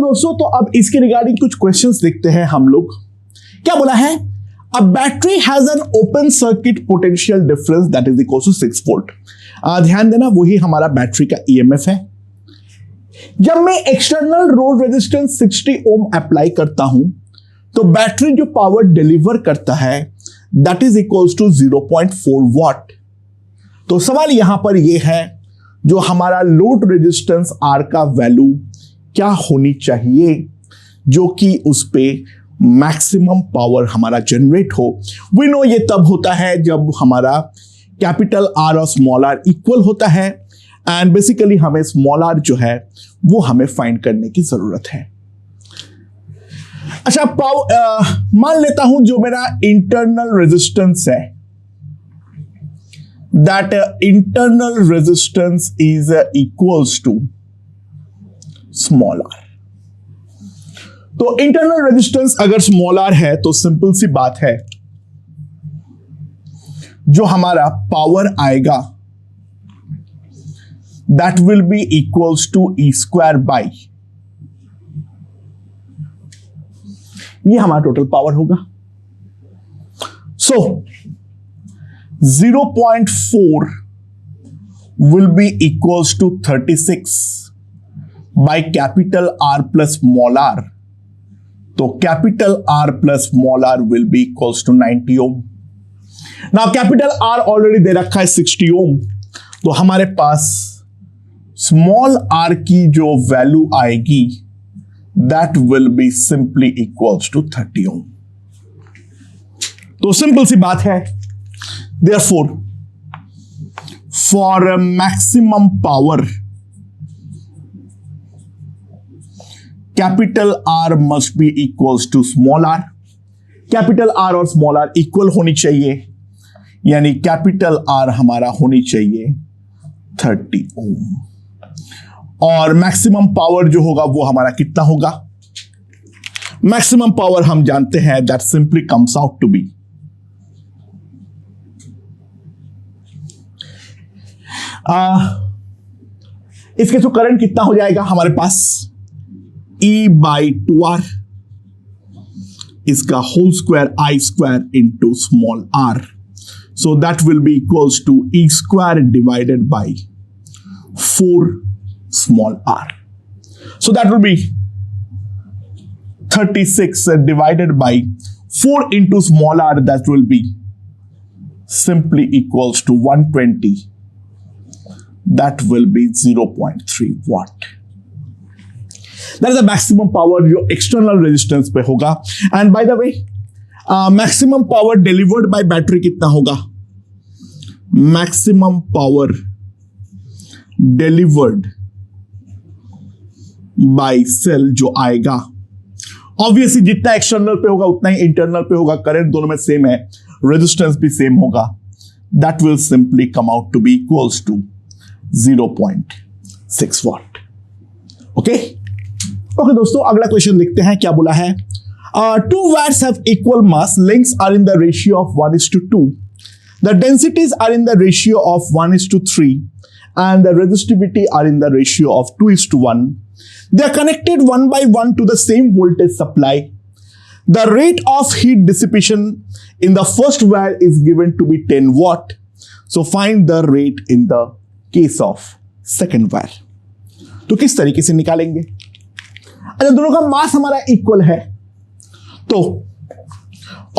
दोस्तों, तो अब इसके रिगार्डिंग कुछ क्वेश्चंस देखते हैं हम लोग। क्या बोला है? A battery has an open circuit potential difference that is equal to 6 volt. ध्यान देना, वही हमारा बैटरी का ईएमएफ है। जब मैं external load resistance 60 ohm apply करता हूं तो बैटरी जो पावर डिलीवर करता है that is equals to 0.4 watt. तो सवाल यहां पर यह है, जो हमारा लोड रेजिस्टेंस आर का वैल्यू क्या होनी चाहिए जो कि उस पे मैक्सिमम पावर हमारा जनरेट हो। वी नो ये तब होता है जब हमारा कैपिटल आर और स्मॉल आर इक्वल होता है, एंड बेसिकली हमें स्मॉल आर जो है वो हमें फाइंड करने की जरूरत है। अच्छा, मान लेता हूं जो मेरा इंटरनल रेजिस्टेंस है, that internal resistance is equals to small r. तो इंटरनल रेजिस्टेंस अगर स्मॉल आर है तो सिंपल सी बात है, जो हमारा पावर आएगा that will be equals to e square by, ये हमारा टोटल पावर होगा। So 0.4 will be equals to 36 by capital R plus small r. तो capital R plus small r will be equals to 90 ohm. Now capital R already दे रखा है 60 ओम, तो हमारे पास small are की जो वैल्यू आएगी that will be simply equals to 30 ohm. तो सिंपल सी बात है, therefore for maximum power capital R must be equals to small R. Capital R और स्मॉल आर इक्वल होनी चाहिए, यानी कैपिटल आर हमारा होनी चाहिए 30 ओम, और मैक्सिमम पावर जो होगा वो हमारा कितना होगा? मैक्सिमम पावर हम जानते हैं that simply comes out to be इसके तो करंट कितना हो जाएगा हमारे पास? E बाई 2R, इसका whole square I square into small r, so that will be equals to E square divided by 4 small r. So that will be 36 divided by 4 into small r, that will be simply equals to 120. That will be 0.3 watt. That is the maximum power जो external resistance पे होगा. And by the way, maximum power delivered by battery कितना होगा? Maximum power delivered by cell जो आएगा, obviously जितना external पे होगा उतना ही इंटरनल पे होगा, करंट दोनों में सेम है, रेजिस्टेंस भी सेम होगा, that will simply come out to be equals to 0.6 watt. Okay दोस्तों, अगला क्वेश्चन देखते हैं क्या बोला है। 2 wires have equal mass, lengths are in the ratio of 1:2, the densities are in the ratio of 1:3 and the resistivity are in the ratio of 2:1. They are connected one by one to the same voltage supply. The rate of heat dissipation in the first wire is given to be 10 watt. So find the rate in the case of second wire. तो किस तरीके से निकालेंगे? अच्छा, दोनों का मास हमारा equal है, तो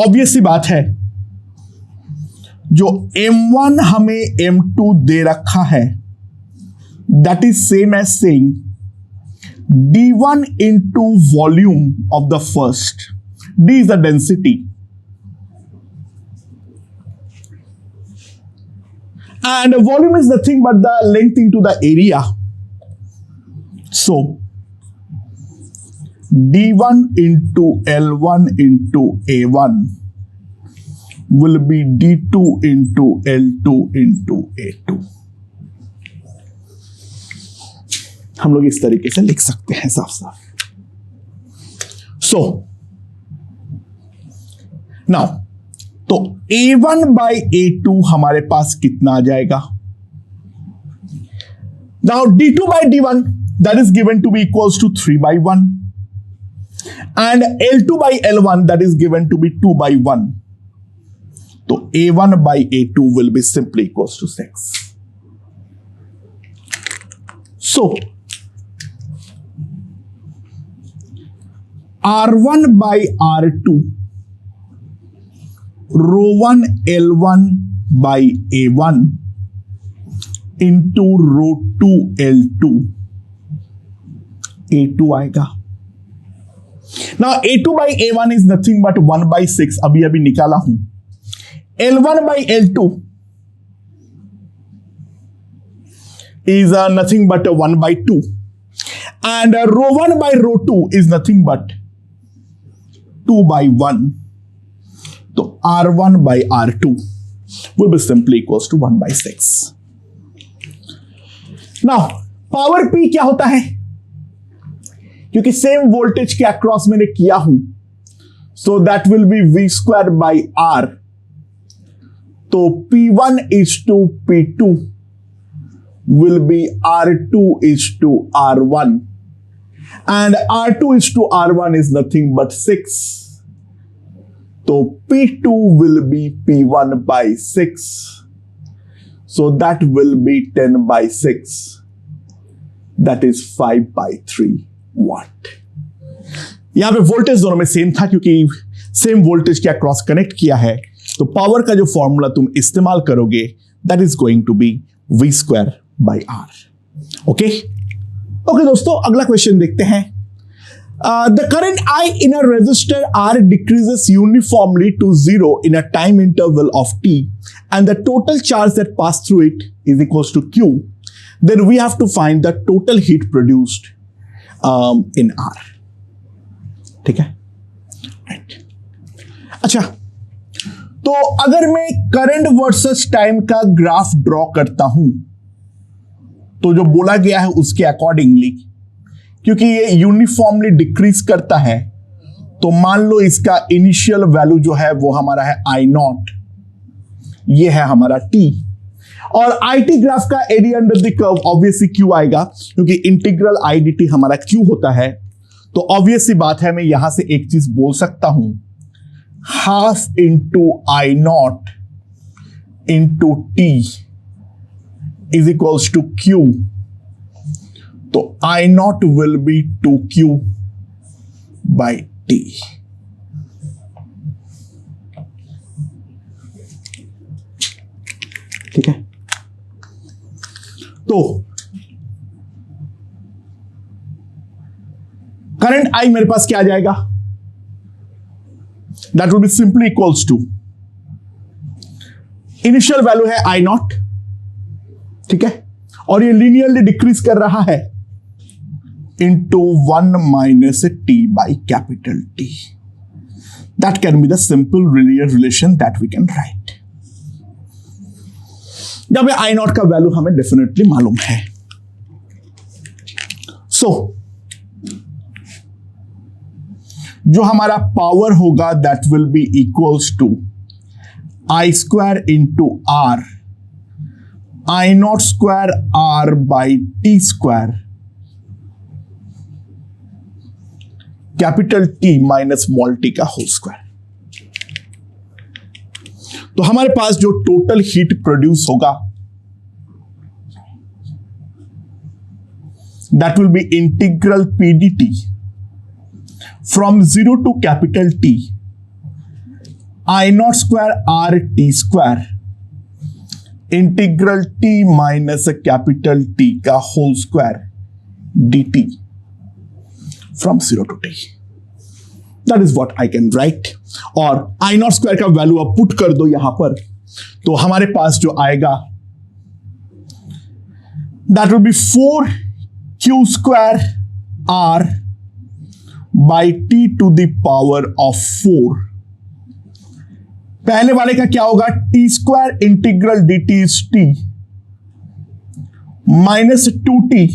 ऑब्वियस सी बात है, जो M1 हमें M2 दे रखा है that is same as saying D1 into volume of the first. D is the density. And volume is nothing but the length into the area. So, D1 into L1 into A1 will be D2 into L2 into A2. हम लोग इस तरीके से लिख सकते हैं साफ साफ। सो नाउ तो A1 बाई A2 हमारे पास कितना आ जाएगा? Now D2 by D1 that is given to be equals to 3/1, and L2 by L1 that is given to be 2 by 1. So A1 by A2 will be simply equals to 6. So R1 by R2 rho 1 L1 by A1 into rho 2 L2 A2 आएगा. Now A2 by A1 is nothing but 1 by 6. अभी निकाला हूं. L1 by L2 is nothing but 1 by 2. And rho 1 by rho 2 is nothing but 2 by 1. So R1 by R2 will be simply equals to 1 by 6. Now power P क्या होता है? क्योंकि same voltage के across मैंने किया हूं, so that will B V square by R. तो P1 is to P2 will be R2 is to R1, and R2 is to R1 is nothing but 6. So P2 will be P1 by 6. So that will be 10 by 6. That is 5 by 3 watt. यहां पे voltage दोनों में same था क्योंकि same voltage के across connect किया है. तो पावर का जो फॉर्मूला तुम इस्तेमाल करोगे that is going to be V square by R. Okay दोस्तों, अगला क्वेश्चन देखते हैं. The current I in a resistor R decreases uniformly to 0 in a time interval of t, and the total charge that passed through it is equals to Q. Then we have to find the total heat produced in R. ठीक है, right. अच्छा, तो अगर मैं current versus time का graph draw करता हूं तो जो बोला गया है उसके अकॉर्डिंगली, क्योंकि ये यूनिफॉर्मली डिक्रीज करता है, तो मान लो इसका इनिशियल वैल्यू जो है वो हमारा है I0, ये है हमारा T, और IT ग्राफ का area under the curve obviously Q आएगा, क्योंकि इंटीग्रल IDT हमारा Q होता है. तो ऑब्वियस सी बात है, मैं यहां से एक चीज बोल सकता हूं, half into I0 into T is equals to Q. तो I0 will be 2Q by T. ठीक है, तो करंट I मेरे पास क्या आ जाएगा? That will be simply equals to, initial value है I0, ठीक है, और ये लीनियरली डिक्रीज कर रहा है, into 1 minus T by capital T. That can be the simple linear relation that we can write. जब I0 का वैल्यू हमें डेफिनेटली मालूम है. So, जो हमारा पावर होगा that will be equals to I square into R, I0 square R by T square, capital T minus small t का whole square. तो हमारे पास जो टोटल हीट प्रोड्यूस होगा that will be integral PdT from 0 to capital T I0 square R T square integral T minus capital T का whole square dt from 0 to T. That is what I can write. और I0 square का value आप put कर दो यहां पर, तो हमारे पास जो आएगा that will be 4Q square R by T to the power of 4. पहले वाले का क्या होगा? T square integral dt is T minus 2T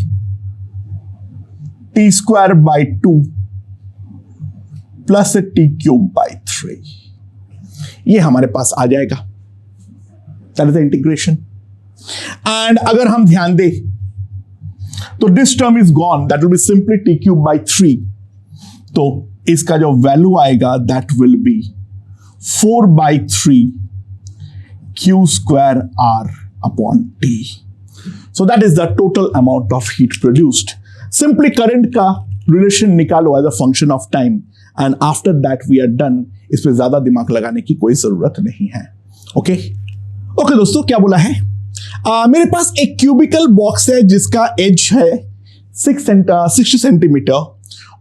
T square by 2 plus T cube by 3. ये हमारे पास आ जाएगा, that is the integration. And अगर हम ध्यान दें तो this term is gone, that will be simply T cube by 3. तो इसका जो वैल्यू आएगा that will B 4/3 Q square R upon T. So that is the total amount of heat produced. Simply current का relation निकालो as a function of time and after that we are done. इस पे ज्यादा दिमाग लगाने की कोई जरूरत नहीं है. ओके दोस्तों, क्या बोला है? मेरे पास एक क्यूबिकल बॉक्स है जिसका एज है 60 सेंटीमीटर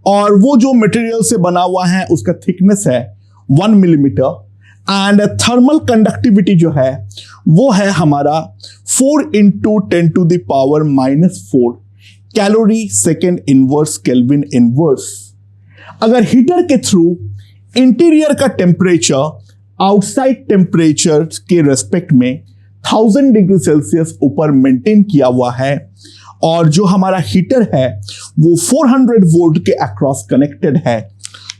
और वो जो मटेरियल से बना हुआ है उसका थिकनेस है 1 मिलीमीटर एंड थर्मल कंडक्टिविटी जो है वो है हमारा 4 × 10⁻⁻⁴ calorie second inverse kelvin inverse. अगर हीटर के थ्रू इंटीरियर का टेम्परेचर आउटसाइड टेम्परेचर के रेस्पेक्ट में 1000 डिग्री सेल्सियस ऊपर मेंटेन किया हुआ है और जो हमारा हीटर है वो 400 वोल्ट के अक्रॉस कनेक्टेड है,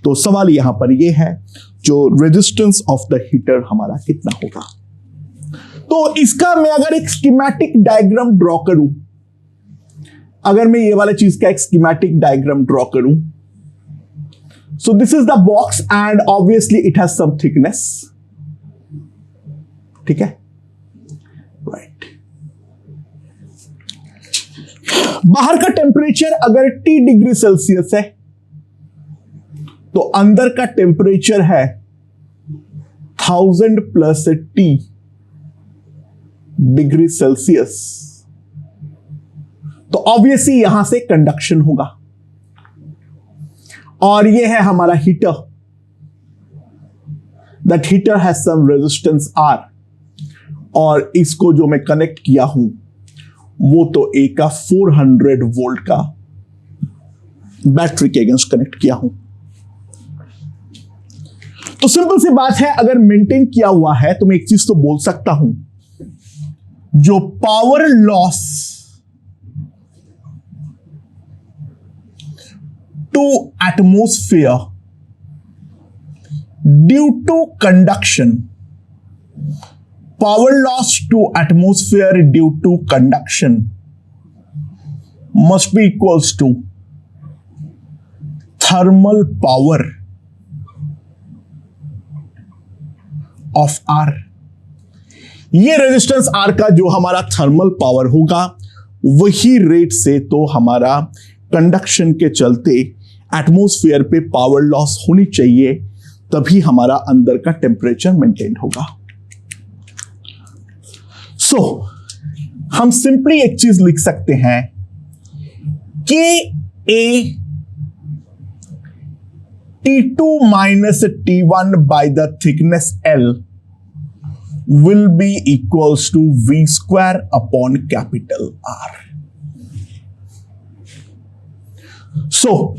तो सवाल यहां पर ये है जो रेजिस्टेंस ऑफ द हीटर हमारा कितना होगा. तो इसका मैं अगर एक स्कीमेटिक डायग्राम ड्रॉ करूं, अगर मैं ये वाला चीज का एक स्कीमेटिक डायग्राम ड्रॉ करूं, so this is the box and obviously it has some thickness. ठीक है, राइट. बाहर का टेम्परेचर अगर T डिग्री सेल्सियस है तो अंदर का टेम्परेचर है 1000 प्लस T डिग्री सेल्सियस. तो ऑब्वियसली यहां से कंडक्शन होगा और यह है हमारा heater. That heater has some resistance R और इसको जो मैं कनेक्ट किया हूं वो तो एक का 400 वोल्ट का बैटरी के अगेंस्ट कनेक्ट किया हूं. तो सिंपल सी बात है, अगर मेंटेन किया हुआ है तो मैं एक चीज तो बोल सकता हूं, जो power loss to atmosphere due to conduction, power loss to atmosphere due to conduction must be equals to thermal power of R. ये रेजिस्टेंस R का जो हमारा थर्मल पावर होगा वही रेट से तो हमारा कंडक्शन के चलते एटमॉस्फेयर पे पावर लॉस होनी चाहिए, तभी हमारा अंदर का टेम्परेचर मेंटेन होगा. सो हम सिंपली एक चीज लिख सकते हैं कि A T2 minus T1 by the thickness L will be equals to V square upon capital R. So,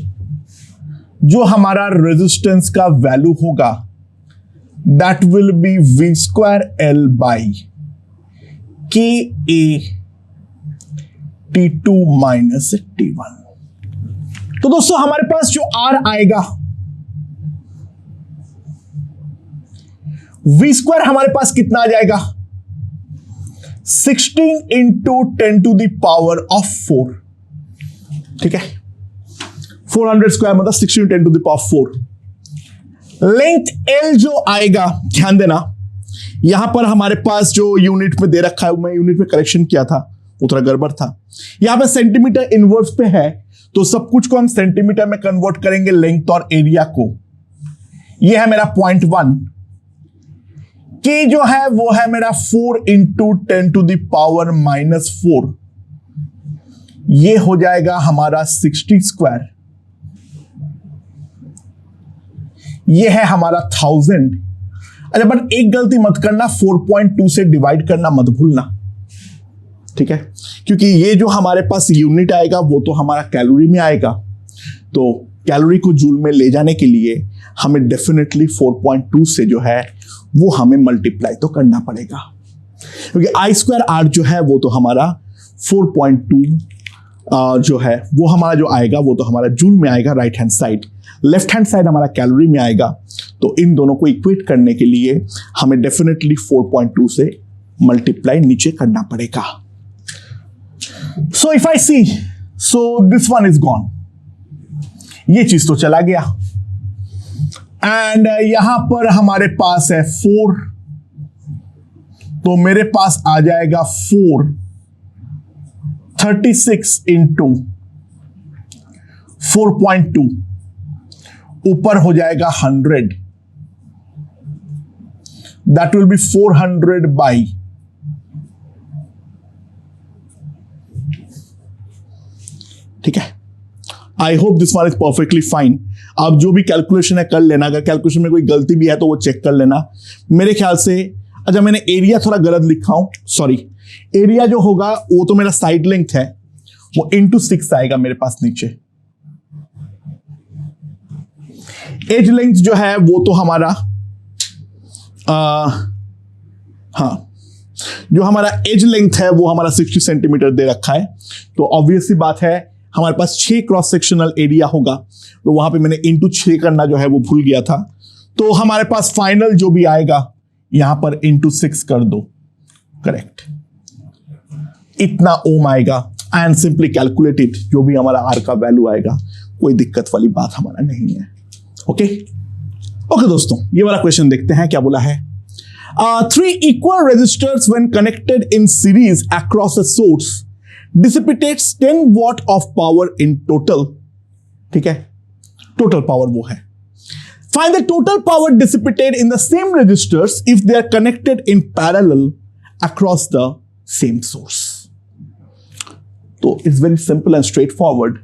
जो हमारा रेजिस्टेंस का वैल्यू होगा that will be V square L by KA T2 minus T1. तो दोस्तों हमारे पास जो R आएगा V स्क्वायर हमारे पास कितना आ जाएगा 16 × 10⁻⁴. ठीक है, 400 स्क्वायर मतलब 16 × 10⁴. लेंथ L जो आएगा, ध्यान देना यहां पर हमारे पास जो यूनिट में दे रखा है, मैं यूनिट में करेक्शन किया था वो थोड़ा गड़बड़ था. यहां पे सेंटीमीटर इनवर्स पे है तो सब कुछ को हम सेंटीमीटर में कन्वर्ट करेंगे लेंथ और एरिया को. ये है मेरा 0.1. K जो है वो है मेरा 4 × 10⁻⁻⁴. ये हो जाएगा हमारा 60 स्क्वायर. ये है हमारा 1000. अच्छा बट एक गलती मत करना, 4.2 से डिवाइड करना मत भूलना. ठीक है, क्योंकि ये जो हमारे पास यूनिट आएगा वो तो हमारा कैलोरी में आएगा, तो कैलोरी को जूल में ले जाने के लिए हमें डेफिनेटली 4.2 से जो है वो हमें मल्टीप्लाई तो करना पड़ेगा, क्योंकि I²R जो है वो तो हमारा 4.2 जो है वो हमारा जो आएगा वो तो हमारा जूल में आएगा right hand side, left hand side हमारा कैलोरी में आएगा. तो इन दोनों को इक्वेट करने के लिए हमें डेफिनेटली 4.2 से मल्टीप्लाई नीचे करना पड़ेगा. So if I see, so this one is gone. ये चीज तो चला गया. एंड यहां पर हमारे पास है 4, तो मेरे पास आ जाएगा 4 36 इंटू 4.2, ऊपर हो जाएगा 100, दैट विल बी 400 बाई, ठीक है। I hope this one is perfectly fine. आप जो भी कैलकुलेशन है कर लेना, अगर कैलकुलेशन में कोई गलती भी है तो वो चेक कर लेना। मेरे ख्याल से, अच्छा मैंने एरिया थोड़ा गलत लिखा हूं, सॉरी। एरिया जो होगा वो तो मेरा साइड लेंथ है, वो इंटू 6 आएगा मेरे पास नीचे। एज लेंथ जो है वो तो हमारा हाँ, जो हमारा एज लेंथ है वो हमारा 60 सेंटीमीटर दे रखा है, तो ऑब्वियस सी बात है हमारे पास 6 क्रॉस सेक्शनल एरिया होगा, तो वहां पे मैंने इंटू 6 करना जो है वो भूल गया था। तो हमारे पास फाइनल जो भी आएगा यहां पर इंटू 6 कर दो, करेक्ट, इतना ओम आएगा एंड सिंपली कैलकुलेट इट, जो भी हमारा आर का वैल्यू आएगा, कोई दिक्कत वाली बात हमारा नहीं है। ओके ओके दोस्तों, ये वाला क्वेश्चन देखते हैं क्या बोला है। 3 equal resistors when connected in series across a source dissipates 10 watt of power in total, ठीक है, टोटल पावर वो है। Find the total power dissipated in the same resistors if they are connected in parallel across the same source। तो it's very simple and straightforward.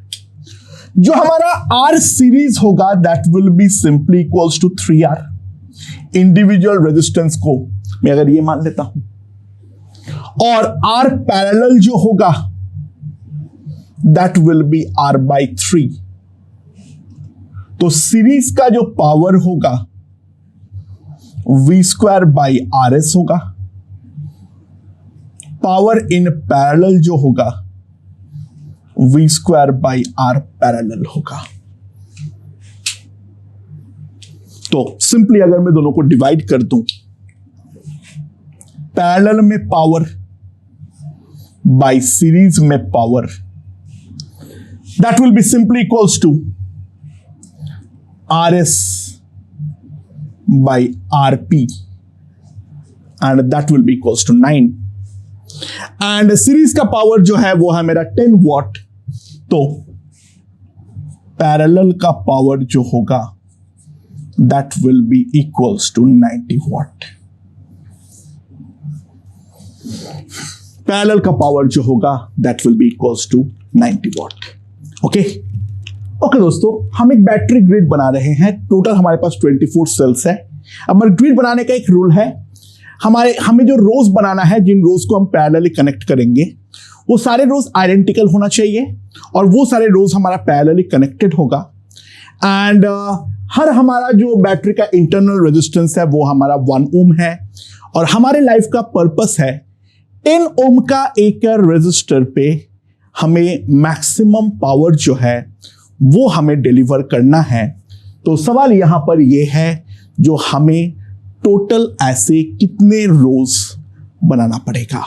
जो हमारा R series होगा that will be simply equals to 3R। Individual resistance को मैं अगर ये मान लेता हूं, और R पैरेलल जो होगा दैट विल बी R/3। तो सीरीज का जो पावर होगा V²/RS होगा, पावर इन पैरेलल जो होगा V²/R पैरेलल होगा। तो सिंपली अगर मैं दोनों को डिवाइड कर दूं, पैरेलल में पावर बाय सीरीज में power, that will be simply equals to RS by RP and that will be equals to 9। And series का पावर जो है वो है मेरा 10 वॉट, तो पैरेलल का पावर जो होगा that will be equals to 90 watt। Parallel का पावर जो होगा that will be equals to 90 watt। Okay okay दोस्तों, हम एक बैटरी ग्रिड बना रहे हैं। टोटल हमारे पास 24 सेल्स है। अब हमारे ग्रिड बनाने का एक रूल है, हमें जो रोज बनाना है, जिन रोज को हम पैरेलली कनेक्ट करेंगे, वो सारे रोज आइडेंटिकल होना चाहिए और वो सारे रोज हमारा पैरेलली कनेक्टेड होगा। एंड हर हमारा जो बैटरी का इंटरनल रेजिस्टेंस है वो हमारा 1 ओम है, और हमारे लाइफ का पर्पस है 10 ओम का एक रेजिस्टर पे हमें मैक्सिमम पावर जो है वो हमें डिलीवर करना है। तो सवाल यहां पर ये है, जो हमें टोटल ऐसे कितने रोज बनाना पड़ेगा,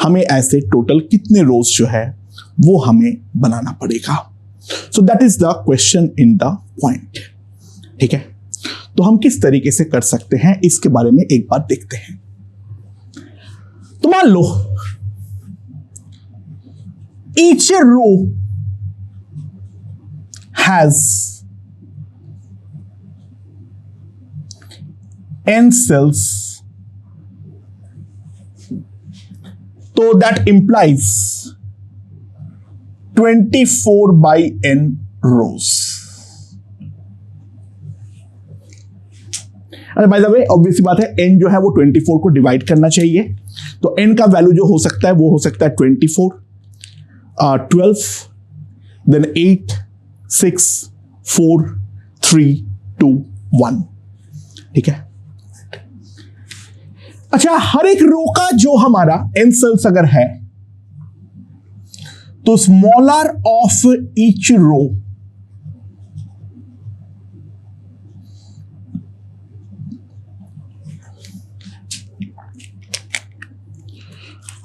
हमें ऐसे टोटल कितने रोज जो है वो हमें बनाना पड़ेगा। सो that is the question in the point. ठीक है, तो हम किस तरीके से कर सकते हैं इसके बारे में एक बार देखते हैं। तो मान लो each row has n cells, so that implies 24/n rows। अरे बाय द वे ऑब्वियस बात है, n जो है वो 24 को डिवाइड करना चाहिए, तो n का वैल्यू जो हो सकता है वो हो सकता है 24, 12, then 8, 6, 4, 3, 2, 1। ठीक है, अच्छा हर एक रो का जो हमारा n सेल्स अगर है, तो स्मॉलर ऑफ ईच रो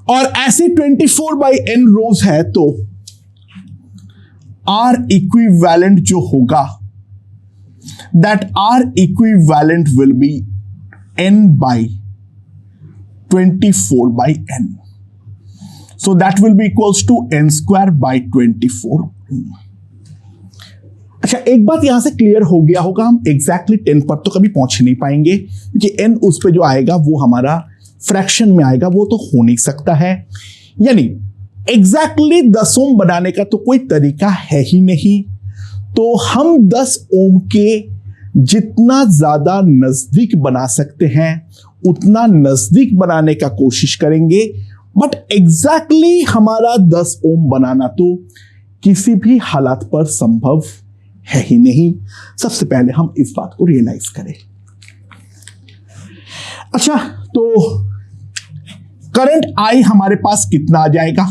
और ऐसे 24/n रोज है, तो R इक्विवेलेंट जो होगा that R equivalent will be n by 24 by n. So that will be equals to n square by 24. अच्छा, एक बात यहां से क्लियर हो गया होगा, हम एग्जैक्टली 10 पर तो कभी पहुंच नहीं पाएंगे क्योंकि n उस पे जो आएगा वो हमारा फ्रैक्शन में आएगा, वो तो हो नहीं सकता है। यानी एग्जैक्टली 10 ओम बनाने का तो कोई तरीका है ही नहीं। तो हम 10 ओम के जितना ज्यादा नजदीक बना सकते हैं उतना नजदीक बनाने का कोशिश करेंगे, बट एग्जैक्टली हमारा 10 ओम बनाना तो किसी भी हालात पर संभव है ही नहीं। सबसे पहले हम इस बात को रियलाइज करें। अच्छा, तो करंट आई हमारे पास कितना आ जाएगा?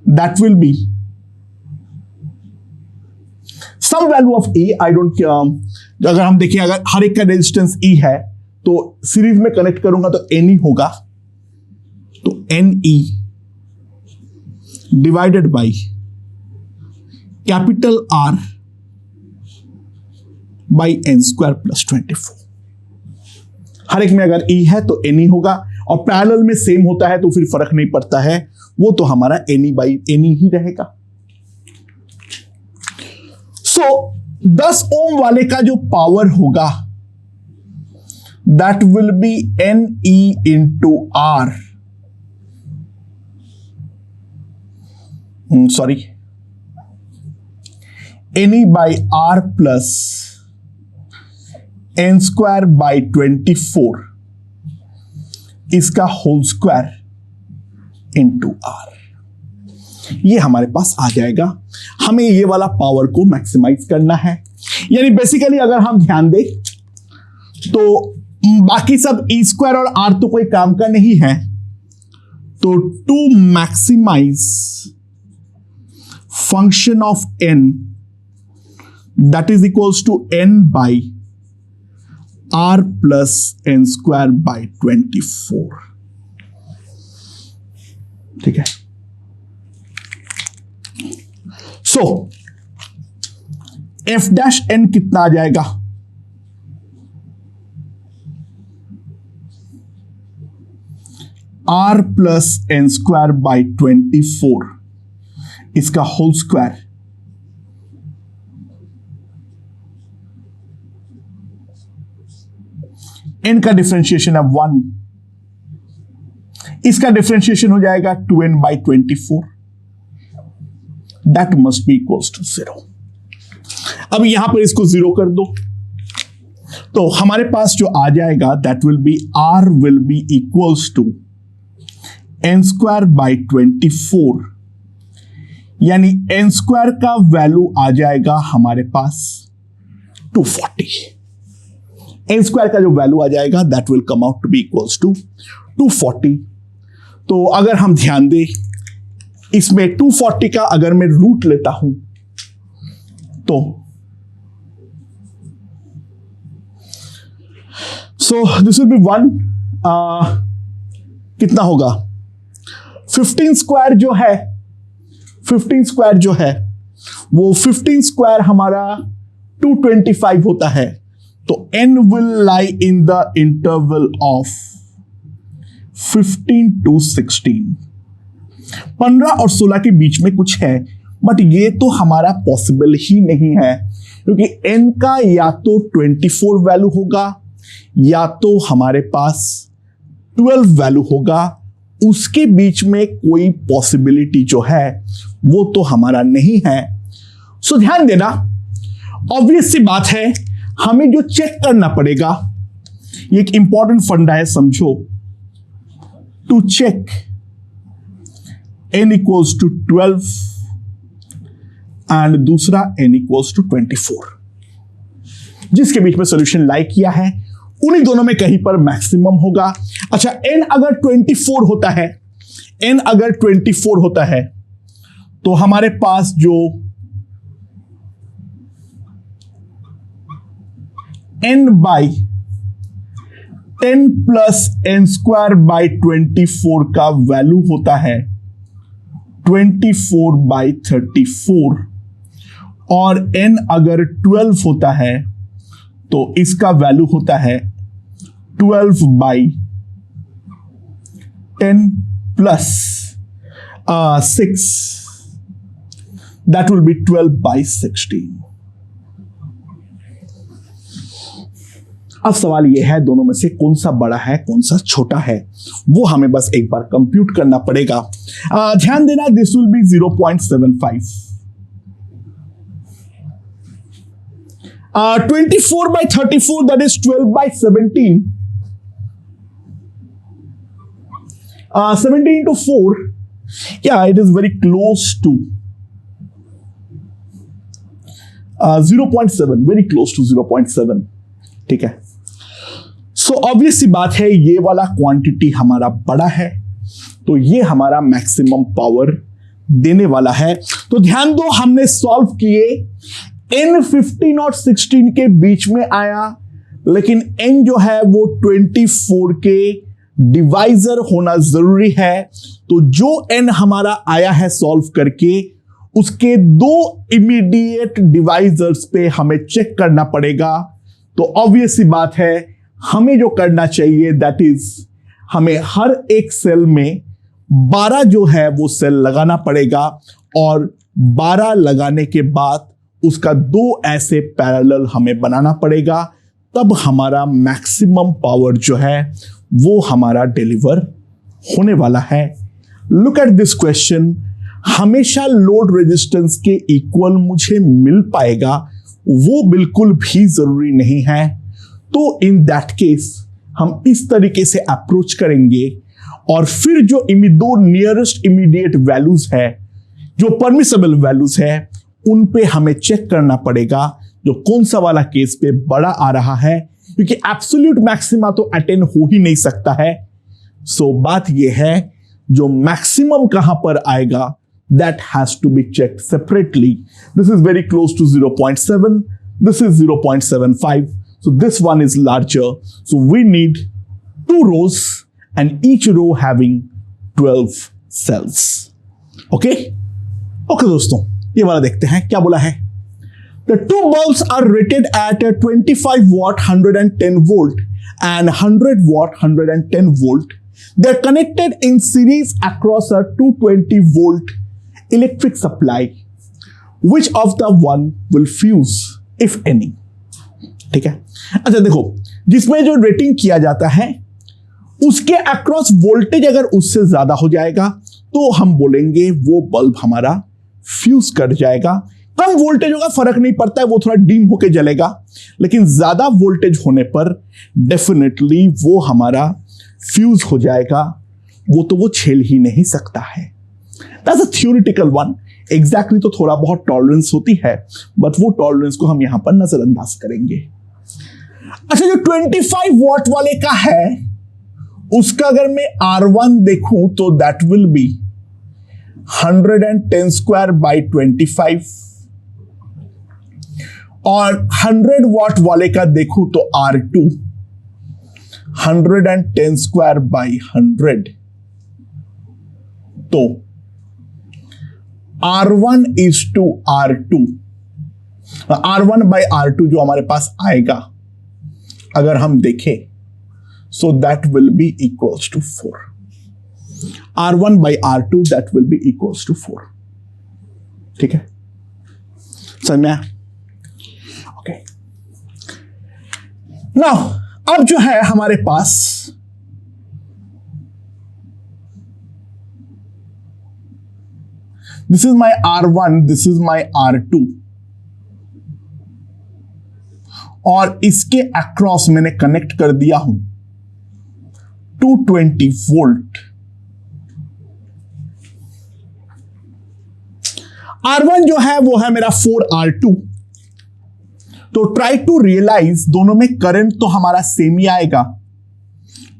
That will be some value of a, I don't, अगर हम देखें अगर हर एक का रेजिस्टेंस ई है तो सीरीज में कनेक्ट करूंगा तो एन ई होगा, तो N E divided by capital R by N square plus 24। हर एक में अगर ई है तो एन ई होगा, और पैरेलल में सेम होता है तो फिर फर्क नहीं पड़ता है, वो तो हमारा n e by n e ही रहेगा। सो 10 ओम वाले का जो पावर होगा that will be n e into r, sorry n e by r plus N square by 24 इसका होल स्क्वायर इंटू आर, ये हमारे पास आ जाएगा। हमें ये वाला पावर को मैक्सिमाइज करना है। यानी बेसिकली अगर हम ध्यान दें तो बाकी सब ई स्क्वायर और आर तो कोई काम का नहीं है, तो to maximize function of n that is equals to n by r plus n square by 24। ठीक है, सो f डैश n कितना आ जाएगा? r plus N square by 24 इसका होल स्क्वायर n का डिफरेंशिएशन है 1, इसका डिफरेंशिएशन हो जाएगा 2n by 24, that must be equals to 0। अब यहां पर इसको 0 कर दो तो हमारे पास जो आ जाएगा that will be r will be equals to n square by 24, यानी n स्क्वायर का वैल्यू आ जाएगा हमारे पास 240। n स्क्वायर का जो वैल्यू आ जाएगा that will come out to be equals to 240। तो अगर हम ध्यान दें इसमें 240 का अगर मैं रूट लेता हूं तो सो दिस विल बी 1, कितना होगा 15 स्क्वायर जो है, 15 स्क्वायर जो है वो 15 स्क्वायर हमारा 225 होता है, तो n will lie in the interval of 15 to 16। 15 और 16 के बीच में कुछ है, बट ये तो हमारा पॉसिबल ही नहीं है क्योंकि n का या तो 24 वैल्यू होगा या तो हमारे पास 12 वैल्यू होगा, उसके बीच में कोई पॉसिबिलिटी जो है वो तो हमारा नहीं है। सो ध्यान देना, ऑब्वियस सी बात है हमें जो चेक करना पड़ेगा, ये एक इंपॉर्टेंट फंडा है समझो, to check n equals to 12 and दूसरा n इक्वल्स टू 24, जिसके बीच में सॉल्यूशन लाई किया है उन्हीं दोनों में कहीं पर मैक्सिमम होगा। अच्छा, n अगर 24 होता है, n अगर 24 होता है तो हमारे पास जो n by 10 plus N square by 24 का वैल्यू होता है 24 बाई 34, और n अगर 12 होता है तो इसका वैल्यू होता है 12/10 प्लस 6, that will be 12/16. अब सवाल यह है दोनों में से कौन सा बड़ा है कौन सा छोटा है, वो हमें बस एक बार कंप्यूट करना पड़ेगा. ध्यान देना, this will be 0.75. 24/34, that is 12/17. 17 into 4, yeah, it is very close to 0.7, very close to 0.7. ठीक है. सो ऑब्वियस सी बात है, ये वाला क्वांटिटी हमारा बड़ा है, तो ये हमारा मैक्सिमम पावर देने वाला है. तो ध्यान दो, हमने सॉल्व किए, n 15 और 16 के बीच में आया, लेकिन n जो है वो 24 के डिवाइजर होना जरूरी है. तो जो n हमारा आया है सॉल्व करके, उसके 2 इमीडिएट डिवाइजर्स पे हमें चेक करना पड़ेगा. तो ऑब्वियस सी बात है, हमें जो करना चाहिए दैट इज हमें हर एक सेल में 12 जो है वो सेल लगाना पड़ेगा, और 12 लगाने के बाद उसका 2 ऐसे पैरेलल हमें बनाना पड़ेगा, तब हमारा मैक्सिमम पावर जो है वो हमारा डिलीवर होने वाला है. Look at this question. हमेशा लोड रेजिस्टेंस के इक्वल मुझे मिल पाएगा, वो बिल्कुल भी जरूरी नहीं है. तो इन दैट केस हम इस तरीके से अप्रोच करेंगे, और फिर जो 2 नियरेस्ट इमीडिएट वैल्यूज है, जो परमिसेबल वैल्यूज है, उन पे हमें चेक करना पड़ेगा जो कौन सा वाला केस पे बड़ा आ रहा है, क्योंकि एब्सोल्यूट मैक्सिमा तो अटेन हो ही नहीं सकता है. सो बात यह है, जो मैक्सिमम कहां पर आएगा, that has to be checked separately. This is very close to 0.7. This is 0.75. So this one is larger. So we need 2 rows and each row having 12 cells. Okay? Okay दोस्तों, ये वाला देखते हैं क्या बोला है. The 2 bulbs are rated at a 25 watt 110 volt and 100 watt 110 volt. They are connected in series across a 220 volt electric supply. Which of the one will fuse, if any? ठीक है. अच्छा देखो, जिसमें जो रेटिंग किया जाता है उसके अक्रॉस वोल्टेज अगर उससे ज्यादा हो जाएगा तो हम बोलेंगे वो बल्ब हमारा फ्यूज कर जाएगा. कम वोल्टेज होगा, फर्क नहीं पड़ता है, वो थोड़ा डीम होके जलेगा, लेकिन ज्यादा वोल्टेज होने पर डेफिनेटली वो हमारा फ्यूज हो जाएगा. वो तो वो झेल ही नहीं सकता है. That's a theoretical one. Exactly तो थोड़ा बहुत टॉलरेंस होती है, बट वो टॉलरेंस को हम यहां पर नजरअंदाज करेंगे. अच्छा, जो 25 वॉट वाले का है, उसका अगर मैं R1 देखूं तो that will B 110 square by 25, और 100 वॉट वाले का देखूं तो R2 110 स्क्वायर बाई 100. तो R1 is to R2, R1 by R2 जो हमारे पास आएगा अगर हम देखें, so that will be equals to 4. R1 by R2 that will be equals to 4. ठीक है, समझ में आया? ओके. नाउ अब जो है हमारे पास this is my R1, this is my R2, और इसके अक्रॉस मैंने कनेक्ट कर दिया हूं 220 वोल्ट. R1 जो है वो है मेरा 4R2. तो ट्राई टू रियलाइज, दोनों में करंट तो हमारा सेम ही आएगा.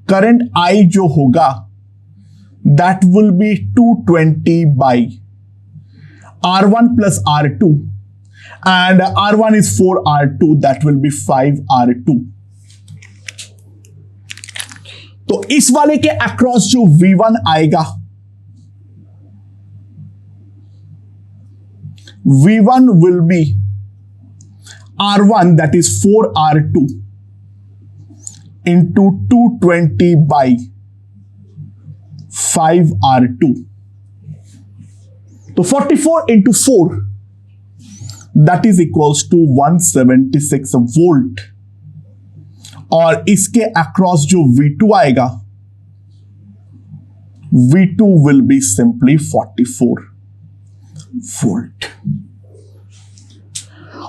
करंट I जो होगा that will B 220 by R1 plus R2, and R1 is 4R2, that will be 5R2. तो इस वाले के अक्रॉस जो V1 आएगा, V1 will be R1 that is 4R2 into 220 by 5R2. तो 44 into 4 that is equals to 176 volt, और इसके across जो V2 आएगा, V2 will be simply 44 volt.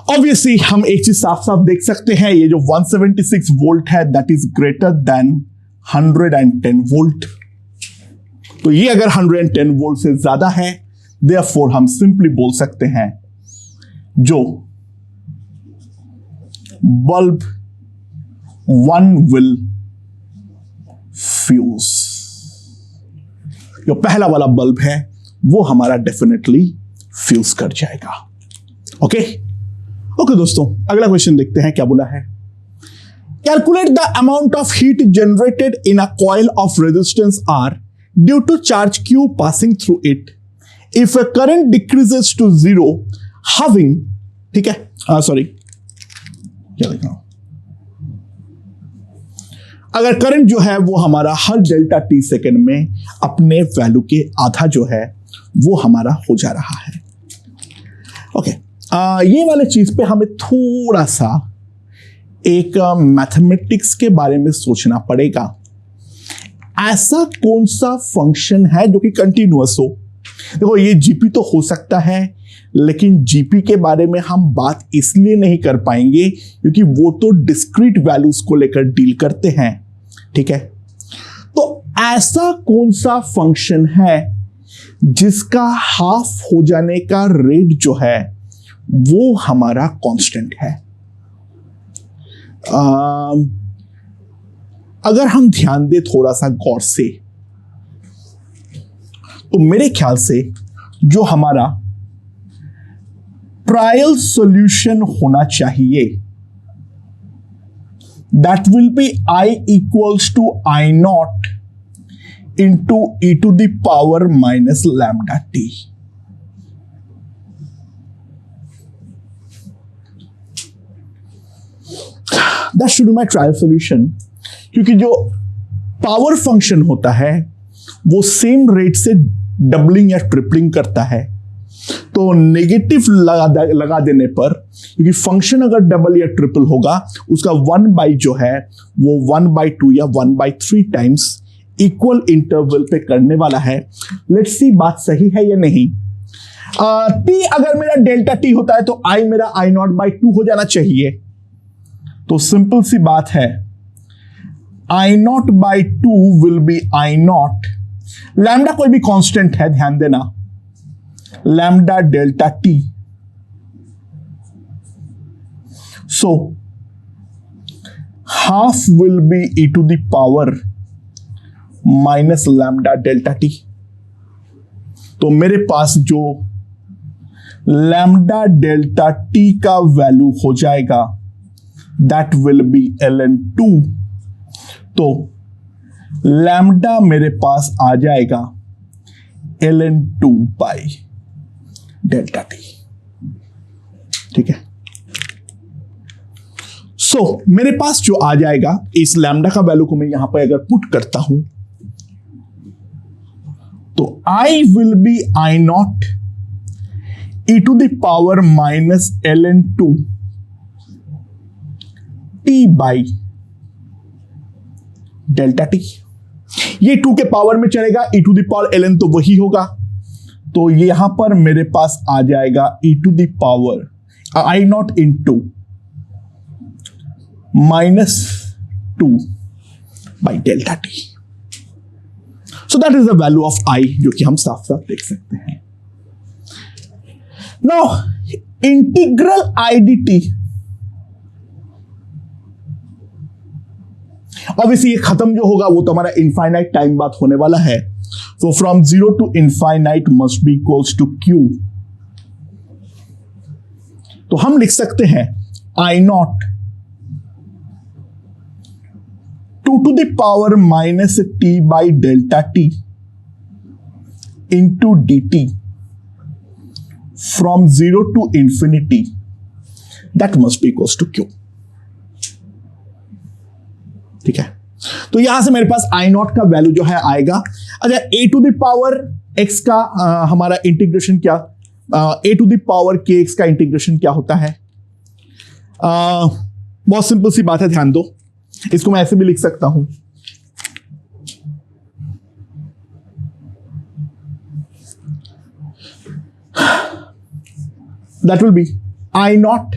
Obviously हम एक चीज साफ साफ देख सकते हैं, ये जो 176 वोल्ट है that is greater than 110 volt. तो ये अगर 110 वोल्ट से ज्यादा है, देयरफॉर हम सिंपली बोल सकते हैं जो बल्ब 1 विल फ्यूज, जो पहला वाला बल्ब है वो हमारा डेफिनेटली फ्यूज कर जाएगा। ओके दोस्तों, अगला क्वेश्चन देखते हैं क्या बोला है। Calculate the amount of heat generated in a coil of resistance R due to charge Q passing through it if a current decreases to 0 having, ठीक है, सॉरी क्या लिख रहा हूं, अगर करंट जो है वो हमारा हर डेल्टा टी सेकेंड में अपने वैल्यू के आधा जो है वो हमारा हो जा रहा है। ओके, ये वाले चीज पे हमें थोड़ा सा एक मैथमेटिक्स के बारे में सोचना पड़ेगा। ऐसा कौन सा फंक्शन है जो कि कंटिन्यूअस हो? देखो, ये जीपी तो हो सकता है, लेकिन जीपी के बारे में हम बात इसलिए नहीं कर पाएंगे क्योंकि वो तो डिस्क्रीट वैल्यूज को लेकर डील करते हैं। ठीक है, तो ऐसा कौन सा फंक्शन है जिसका हाफ हो जाने का रेट जो है वो हमारा कांस्टेंट है? अगर हम ध्यान दें थोड़ा सा गौर से, तो मेरे ख्याल से जो हमारा ट्रायल सॉल्यूशन होना चाहिए that will be I equals to I not into e to the power minus lambda T. That should be my trial solution, क्योंकि जो पावर फंक्शन होता है वो सेम रेट से डबलिंग या ट्रिपलिंग करता है। तो नेगेटिव लगा देने पर, क्योंकि फंक्शन अगर डबल या ट्रिपल होगा उसका 1/, जो है वो 1/2 या 1/3 टाइम्स इक्वल इंटरवल पे करने वाला है। लेट्स सी बात सही है या नहीं। टी अगर मेरा डेल्टा टी होता है तो आई मेरा I0/2 हो जाना चाहिए। तो सिंपल सी बात है, I0/2 will be I0, lambda कोई भी कांस्टेंट है, ध्यान देना, lambda delta T. So half will be e to the power minus lambda delta T. तो मेरे पास जो लैम्डा डेल्टा टी का वैल्यू हो जाएगा दैट विल बी ln2। तो लैम्डा मेरे पास आ जाएगा ln2 बाई डेल्टा टी। ठीक है, सो मेरे पास जो आ जाएगा, इस लैम्डा का वैल्यू को मैं यहां पर अगर पुट करता हूं तो I will be I0 e to the power minus ln2 t by delta T. ये 2 के पावर में चलेगा, e to the power ln तो वही होगा। तो यहां पर मेरे पास आ जाएगा e to the power I0 into -2 by delta T. So that is the value of I, जो कि हम साफ साफ देख सकते हैं। Now integral I dt, obviously ये खत्म जो होगा वो तो हमारा इनफाइनाइट टाइम बाद होने वाला है। So from 0 to infinite must be equals to Q। तो हम लिख सकते हैं I0 2 to the power minus t by delta t into dt from 0 to infinity that must be equals to Q. ठीक है, तो यहां से मेरे पास आई नॉट का वैल्यू जो है आएगा। अच्छा, ए टू द पावर एक्स का हमारा इंटीग्रेशन क्या, ए टू द पावर के एक्स का इंटीग्रेशन क्या होता है? बहुत सिंपल सी बात है, ध्यान दो। इसको मैं ऐसे भी लिख सकता हूं, that will be I naught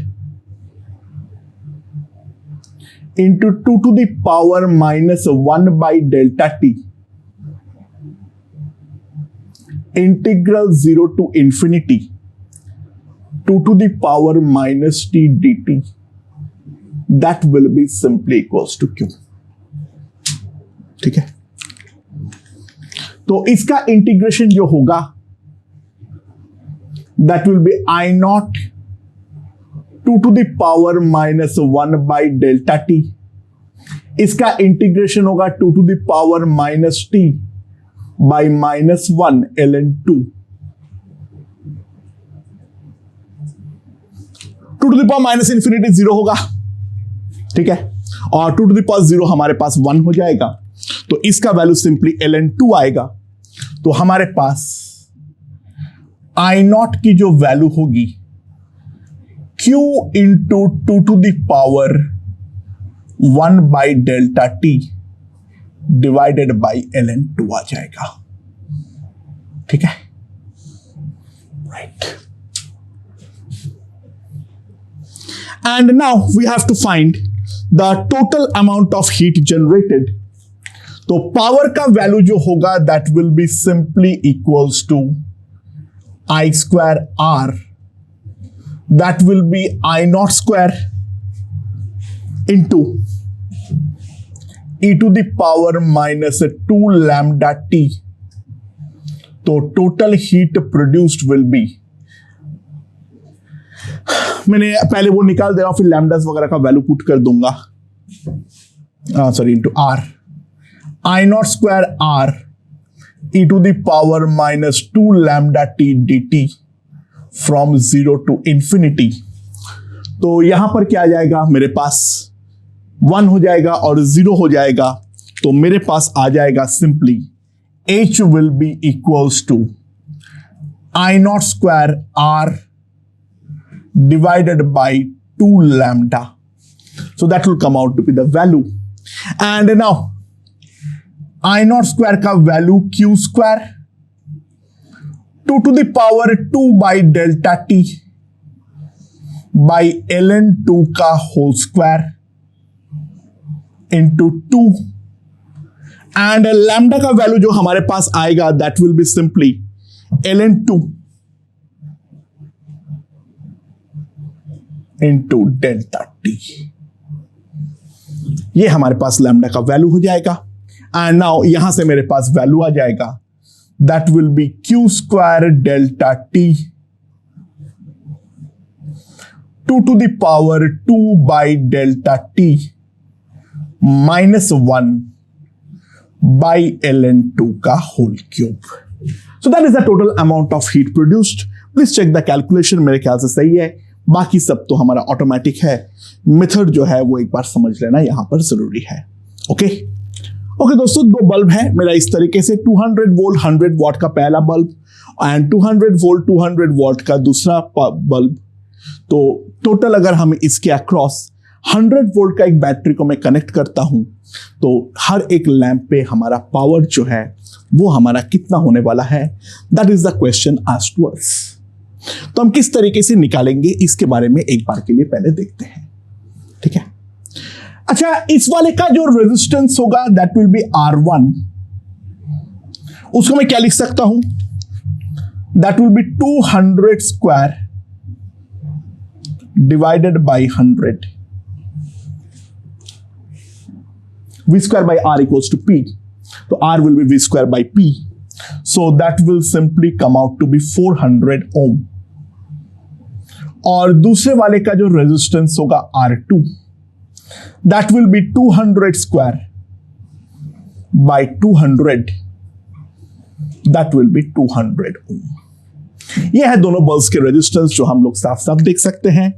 into 2 to the power minus 1 by delta t integral 0 to infinity 2 to the power minus t dt, that will be simply equals to q। ठीक है, तो इसका इंटीग्रेशन जो होगा that will be I naught 2 to the power minus 1 by delta t, इसका integration होगा 2 to the power minus t by minus 1 ln 2, 2 to the power minus infinity 0 होगा। ठीक है, और 2 to the power 0 हमारे पास 1 हो जाएगा, तो इसका वैल्यू सिंपली ln 2 आएगा। तो हमारे पास आई नॉट की जो वैल्यू होगी Q into 2 to the power 1 by delta T divided by ln 2 आ जाएगा। ठीक है, right. And now we have to find the total amount of heat generated. तो पावर का वैल्यू जो होगा that will be simply equals to I square R, that will be I naught square into e to the power minus 2 lambda t। तो total heat produced will be, मैंने पहले वो निकाल दे रहा हूं, फिर लैम्डास वगैरह का वैल्यू पुट कर दूंगा, sorry into R, I naught square R e to the power minus 2 lambda t dt from 0 to infinity। तो यहां पर क्या आ जाएगा, मेरे पास 1 हो जाएगा और 0 हो जाएगा, तो मेरे पास आ जाएगा simply h will be equals to I naught square R divided by 2 lambda। So that will come out to be the value। And now I naught square का value Q square 2 to the power 2 by delta t by ln 2 का whole square into 2, and lambda का value जो हमारे पास आएगा that will be simply ln 2 into delta T. ये हमारे पास lambda का वैल्यू हो जाएगा। एंड नाउ यहां से मेरे पास वैल्यू आ जाएगा that will B Q square delta T 2 to the power 2 by delta t minus 1 by ln 2 का whole cube। So that is the total amount of heat produced। Please check the calculation, मेरे ख्याल से सही है, बाकी सब तो हमारा ऑटोमेटिक है। मेथड जो है वो एक बार समझ लेना यहां पर जरूरी है। ओके ओके दोस्तों, दो बल्ब है मेरा इस तरीके से, 200 वोल्ट 100 वॉट का पहला बल्ब एंड 200 वोल्ट 200 वॉट का दूसरा बल्ब। तो टोटल अगर हम इसके अक्रॉस 100 वोल्ट का एक बैटरी को मैं कनेक्ट करता हूं तो हर एक लैंप पे हमारा पावर जो है वो हमारा कितना होने वाला है, that is the question asked to us. तो हम किस तरीके से निकालेंगे इसके बारे में एक बार के लिए पहले देखते हैं। ठीक है, अच्छा, इस वाले का जो रेजिस्टेंस होगा दैट विल बी R1, उसको मैं क्या लिख सकता हूं, that will B 200 square divided by 100, V square by R equals to P, तो R will be V square by P, so that will simply come out to be 400 ohm। और दूसरे वाले का जो रेजिस्टेंस होगा R2, that will be 200 square by 200, that will be 200 ohm। ये है दोनों बल्ब्स के रेजिस्टेंस जो हम लोग साफ साफ देख सकते हैं।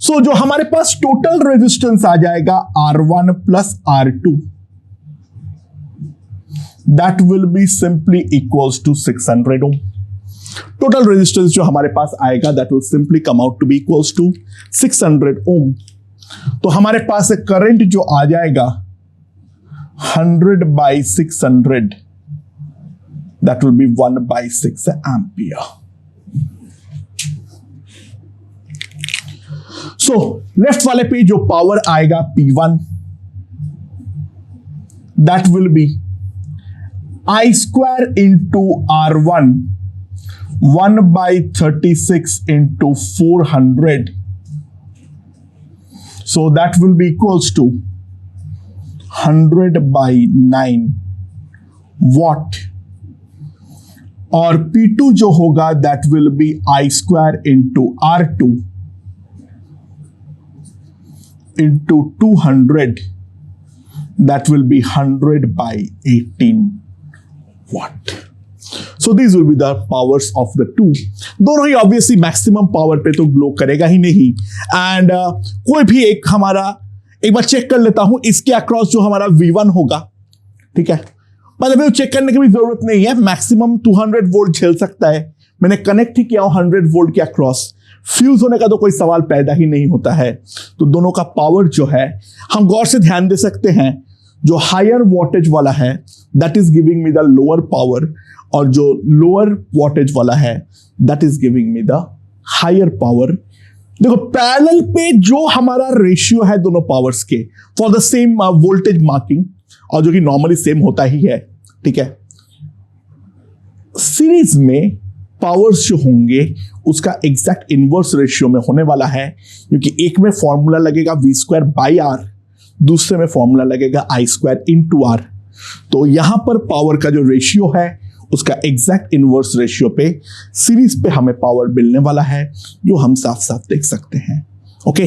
सो जो हमारे पास टोटल रेजिस्टेंस आ जाएगा R1 plus R2, that will be simply equals to 600 ohm. Total resistance जो हमारे पास आएगा that will simply come out to be equals to 600 ohm. तो हमारे पास करंट जो आ जाएगा 100/600, that will be 1/6 ampere. So left वाले पे जो पावर आएगा P1, that will be I² into R1 1/36 into 400. So that will be equals to 100/9 watt. और P2 जो होगा that will be I² into R2 into 200. That will be 100/18 watt. So these will be the powers of the two. दोनों ही obviously maximum power पे तो glow करेगा ही नहीं। And कोई भी एक हमारा एक बार चेक कर लेता हूं, इसके अक्रॉस जो हमारा V1 होगा, ठीक है, मतलब चेक करने की भी जरूरत नहीं है, मैक्सिमम 200 वोल्ट झेल सकता है। मैंने कनेक्ट ही किया हूं 100 वोल्ट के अक्रॉस, फ्यूज होने का तो कोई सवाल पैदा ही नहीं होता है। तो दोनों का पावर जो है हम गौर से ध्यान दे सकते हैं, जो हायर वोल्टेज वाला है that is giving me the lower power, और जो लोअर वोल्टेज वाला है that is giving me the higher power. देखो पैरेलल पे जो हमारा रेशियो है दोनों पावर्स के for the same voltage marking, और जो कि नॉर्मली सेम होता ही है, ठीक है, सीरीज में पावर्स जो होंगे उसका एग्जैक्ट इनवर्स रेशियो में होने वाला है, क्योंकि एक में फॉर्मूला लगेगा V²/R, दूसरे में फॉर्मूला लगेगा I² into R। तो यहां पर पावर का जो रेशियो है उसका एग्जैक्ट इनवर्स रेशियो पे सीरीज पे हमें पावर मिलने वाला है, जो हम साफ साफ देख सकते हैं। ओके